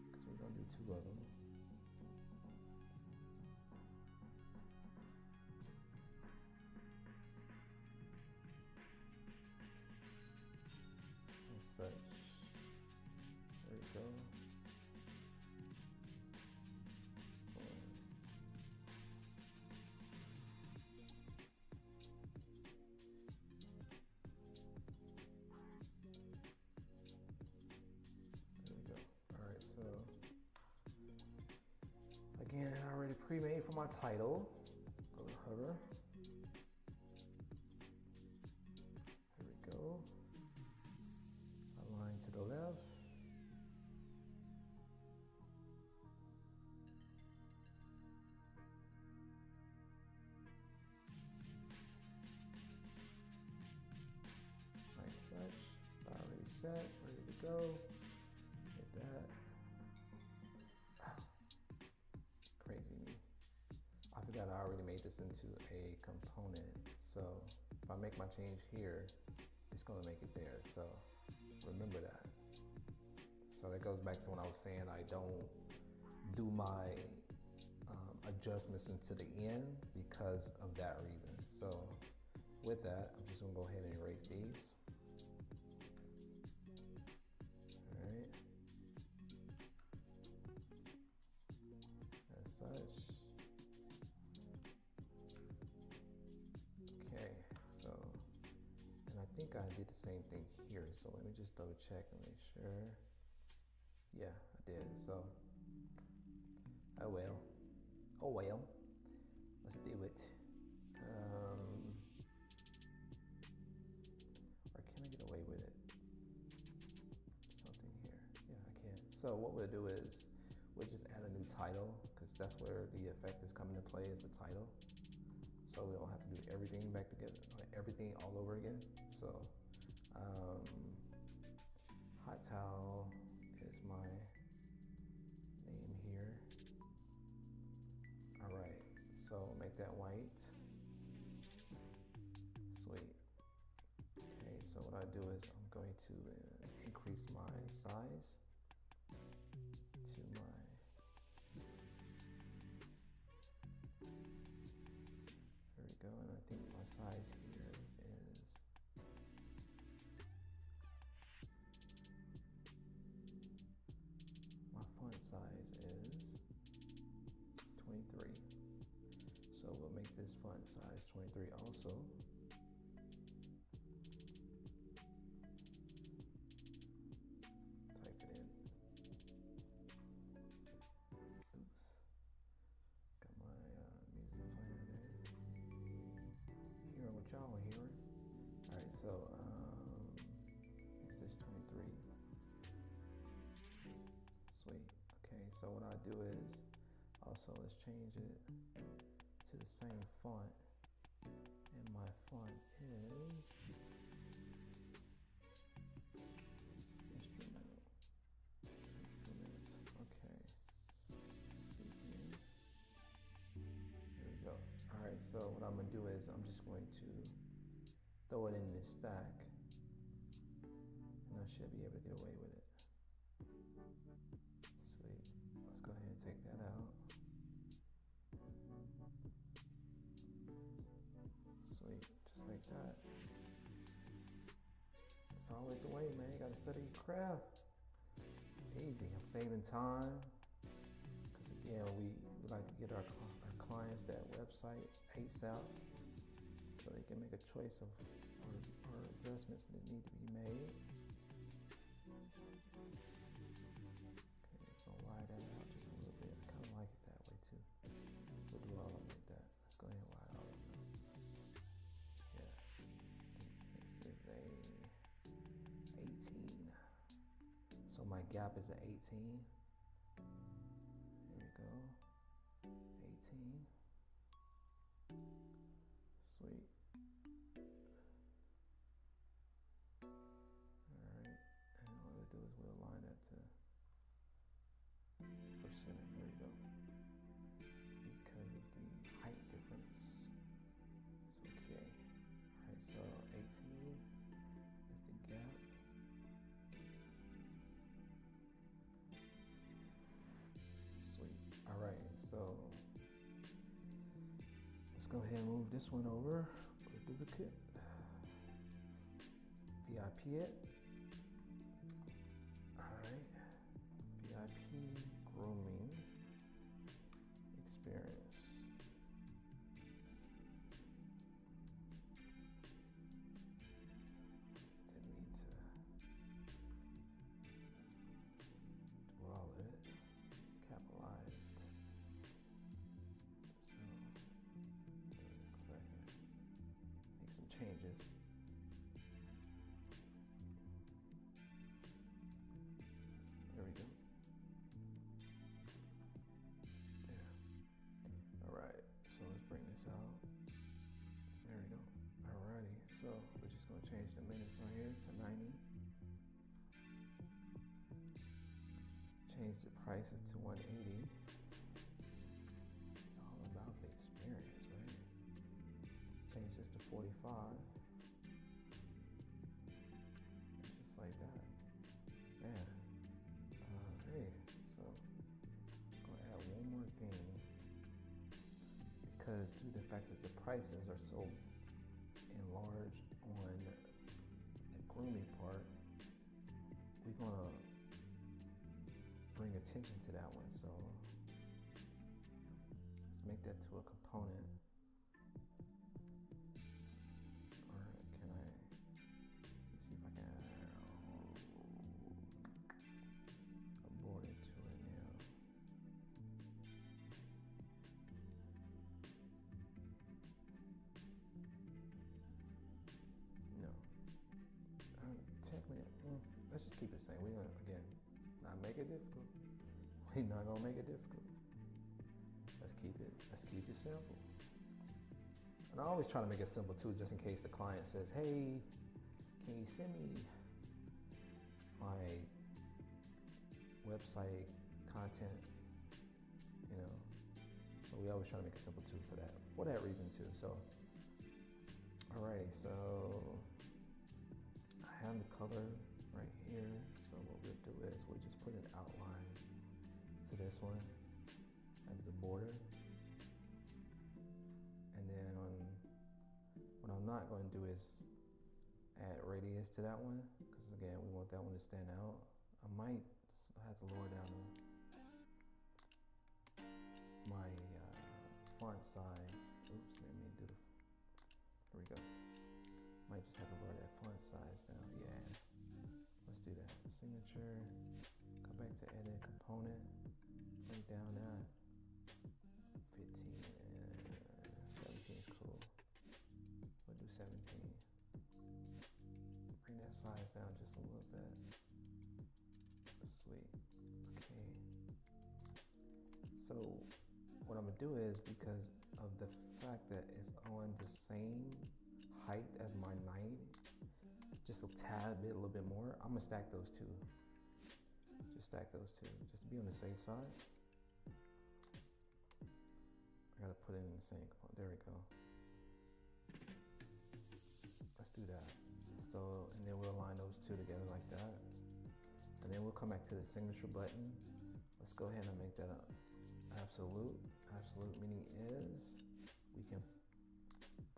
because we're gonna do 2 of them. such. There we go. Again, I already pre-made for my title. Go to hover. Here we go. Align to the left. Like such. It's already set, ready to go. Hit that. Crazy me. I forgot I already made this into a component. So if I make my change here, it's gonna make it there. So remember that. So that goes back to when I was saying I don't do my adjustments into the end because of that reason. So with that, I'm just gonna go ahead and erase these. All right. As such. Okay, so, and I think I did the same thing here. So let me just double check and make sure. Yeah, I did. So, oh well. Oh well. Let's do it. Or can I get away with it? Something here. Yeah, I can. So what we'll do is we'll just add a new title because that's where the effect is coming to play, is the title. So we don't have to do everything back together, everything all over again. So hot towel is my name here. All right, so make that white. Sweet. Okay, so what I do is I'm going to increase my size to my, there we go, and I think my size here is, my font size is 23. So we'll make this font size 23 also. Type it in. Oops. Got my music playing there. Hearing what y'all are hearing. All right, so it's this 23. Sweet. Okay, so what I do is also let's change it to the same font, and my font is instrument. Okay. Let's see here. There we go. All right. So what I'm gonna do is I'm just going to throw it in this stack, and I should be able to get away with it. Sweet. Let's go ahead and take that out. Sweet, just like that. It's always a way, man. You gotta study your craft. Easy. I'm saving time. Because again, we like to get our clients that website ASAP so they can make a choice of or adjustments that need to be made. Okay, so widen that out just a little bit. I kind of like it that way too. We'll do all of it like that. Let's go ahead and widen all of them. Yeah. This is a 18. So my gap is an 18. Here we go. 18. Sweet. Alright. And what we'll do is we'll align that to percent. There we go. Because of the height difference. It's okay. Alright, so 18 is the gap. Sweet. Alright, so let's go ahead and move this one over for a duplicate. VIP it. changes. There we go. Yeah. Alright, so let's bring this out. There we go. Alrighty, so we're just going to change the minutes on here to 90. Change the prices to 180. It's all about the experience, right? Change this to 45. Just like that. Man. Hey, so I'm going to add one more thing. Because due to the fact that the prices are so enlarged on the grooming part, we're going to bring attention to that one. So let's make that to a component. Or can I, let's see if I can board into it now. No. Technically, let's just keep it the same. We're going to, again, not make it difficult. We're not gonna make it difficult. Let's keep it simple. And I always try to make it simple too, just in case the client says, hey, can you send me my website content? You know. So we always try to make it simple too for that reason too. So alrighty, so I have the color right here. So what we'll do is we'll just put an outline to this one as the border. And then what I'm not going to do is add radius to that one, because again, we want that one to stand out. I might have to lower down my font size. Oops, let me do here we go. Might just have to lower that font size down. Yeah. Let's do that. Signature, go back to edit component, bring down that 15 and 17 is cool. We'll do 17. Bring that size down just a little bit. Sweet. Okay. So what I'm gonna do is, because of the fact that it's on the same height as my 90, just a tad bit, a little bit more, I'm gonna stack those two. Just stack those two, just to be on the safe side. I gotta put it in the same component. There we go. Let's do that. So, and then we'll align those two together like that. And then we'll come back to the signature button. Let's go ahead and make that absolute. Absolute meaning is we can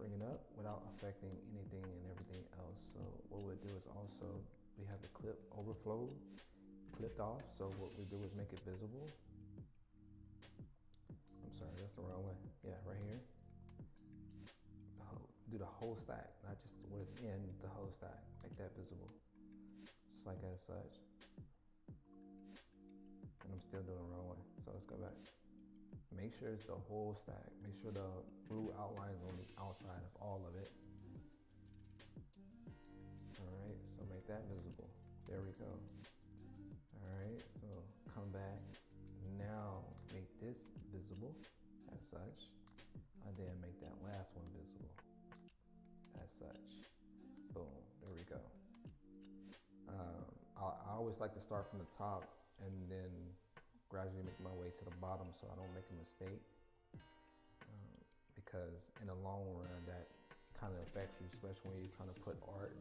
bring it up without affecting anything and everything else. So what we'll do is also, we have the clip overflow clipped off. So what we do is make it visible. I'm sorry, that's the wrong way. Yeah, right here. Do the whole stack, not just what it's in, the whole stack. Make that visible. Just like as such. And I'm still doing the wrong way. So let's go back. Make sure it's the whole stack. Make sure the blue outline is on the outside of all of it. All right, so make that visible. There we go. All right, so come back. Now make this visible as such. And then make that last one visible as such. Boom, there we go. I always like to start from the top and then gradually make my way to the bottom so I don't make a mistake. Because in the long run, that kind of affects you, especially when you're trying to put art,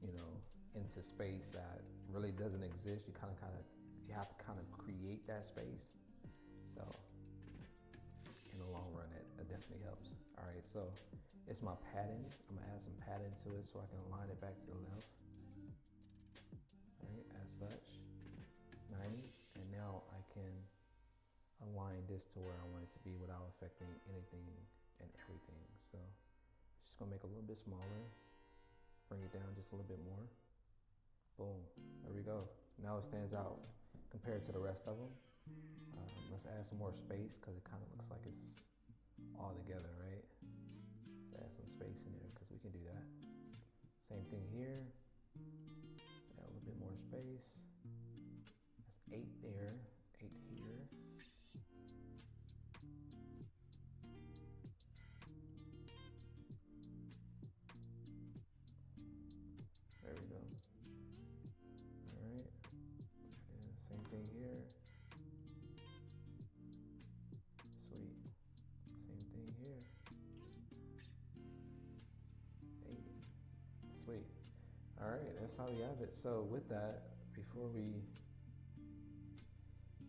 you know, into space that really doesn't exist. You have to kind of create that space. So in the long run, it definitely helps. All right, so it's my padding. I'm gonna add some padding to it so I can align it back to the left. All right, as such, 90, and now I can align this to where I want it to be without affecting anything and everything. So just gonna make it a little bit smaller, bring it down just a little bit more. Boom, there we go. Now it stands out compared to the rest of them. Let's add some more space because it kind of looks like it's all together, right? Let's add some space in there because we can do that. Same thing here. Let's add a little bit more space. That's 8 there, 8 here. There we go. All right. And same thing here. Sweet. Same thing here. 8. Sweet. All right, that's how we have it. So with that, before we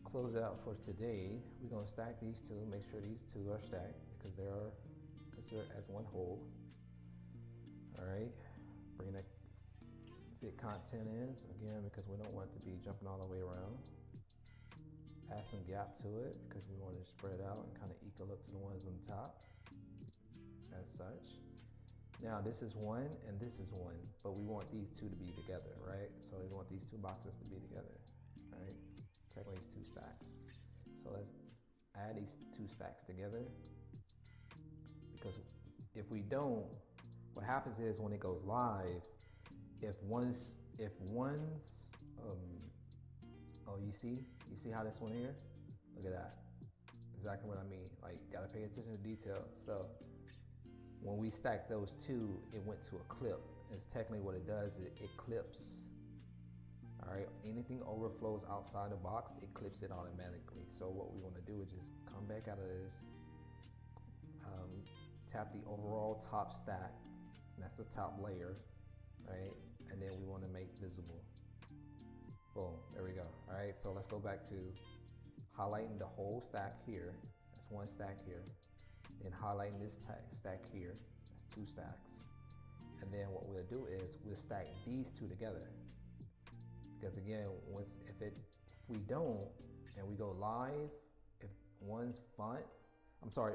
close it out for today, we're gonna stack these two, make sure these two are stacked because they are considered as one whole. All right, bring that fit content in again because we don't want it to be jumping all the way around. Add some gap to it because we want it to spread out and kind of equal up to the ones on top as such. Now this is one and this is one, but we want these two to be together, right? So we want these two boxes to be together, right? Technically it's 2 stacks. So let's add these 2 stacks together because if we don't, what happens is when it goes live, if one's, oh, you see how this one here? Look at that. Exactly what I mean. Like, gotta pay attention to detail. So when we stack those 2, it went to a clip. It's technically what it does, it clips. All right, anything overflows outside the box, it clips it automatically. So what we wanna do is just come back out of this, tap the overall top stack, and that's the top layer, right? And then we wanna make visible. Boom, there we go. All right, so let's go back to highlighting the whole stack here. That's 1 stack here. Then highlighting this stack here. That's 2 stacks. And then what we'll do is we'll stack these 2 together. Because again, if we don't and we go live, if one's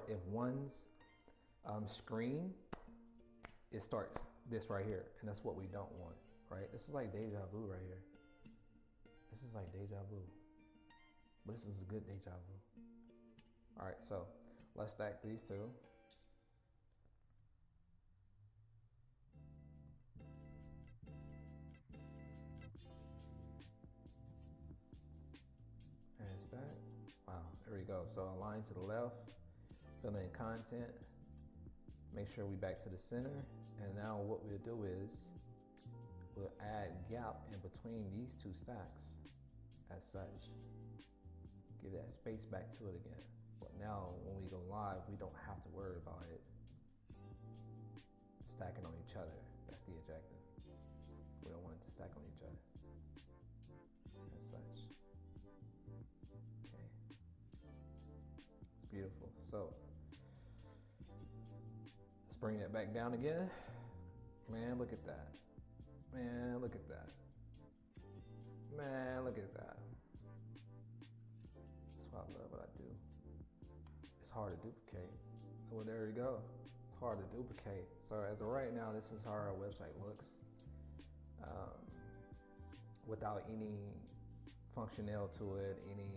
if one's screen, it starts this right here, and that's what we don't want, right? This is like deja vu right here. This is like deja vu, but this is a good deja vu. All right, so let's stack these 2. And stack. Wow, there we go. So align to the left, fill in content, make sure we back to the center. And now what we'll do is we'll add gap in between these 2 stacks as such. Give that space back to it again. But now when we go live, we don't have to worry about it stacking on each other. That's the objective. We don't want it to stack on each other as such. Okay. It's beautiful. So let's bring that back down again. Man, look at that. Man, look at that. Man, look at that. That's why I love what I do. It's hard to duplicate. Well, there you go. It's hard to duplicate. So as of right now, this is how our website looks. Without any functional to it, any,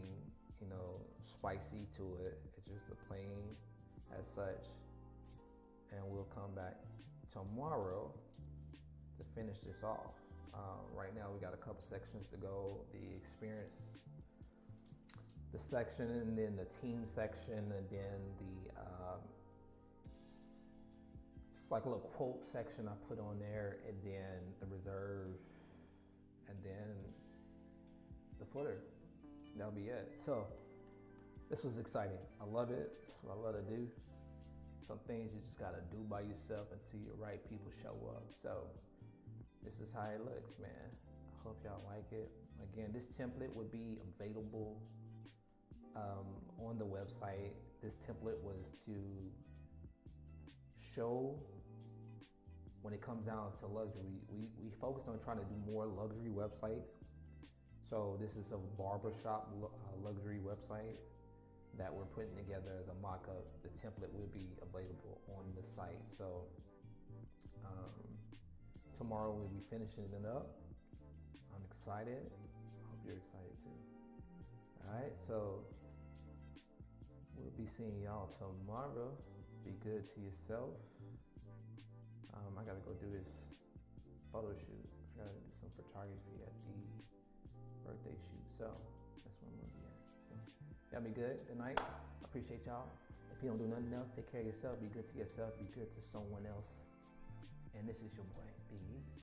spicy to it. It's just a plain as such. And we'll come back tomorrow to finish this off. Right now we got a couple sections to go. The experience, the section, and then the team section, and then the it's like a little quote section I put on there, and then the reserve, and then the footer. That'll be it. So this was exciting. I love it. That's what I love to do. Some things you just gotta do by yourself until your right people show up. So this is how it looks, man. I hope y'all like it. Again, this template would be available on the website. This template was to show when it comes down to luxury. We focused on trying to do more luxury websites. So this is a barbershop luxury website that we're putting together as a mock-up. The template will be available on the site. So tomorrow we'll be finishing it up. I'm excited. I hope you're excited too. All right, so we'll be seeing y'all tomorrow. Be good to yourself. I gotta go do this photo shoot. I gotta do some photography at the birthday shoot. So that's where I'm gonna be at. So y'all be good. Good night. Appreciate y'all. If you don't do nothing else, take care of yourself. Be good to yourself. Be good to someone else. And this is your boy, B.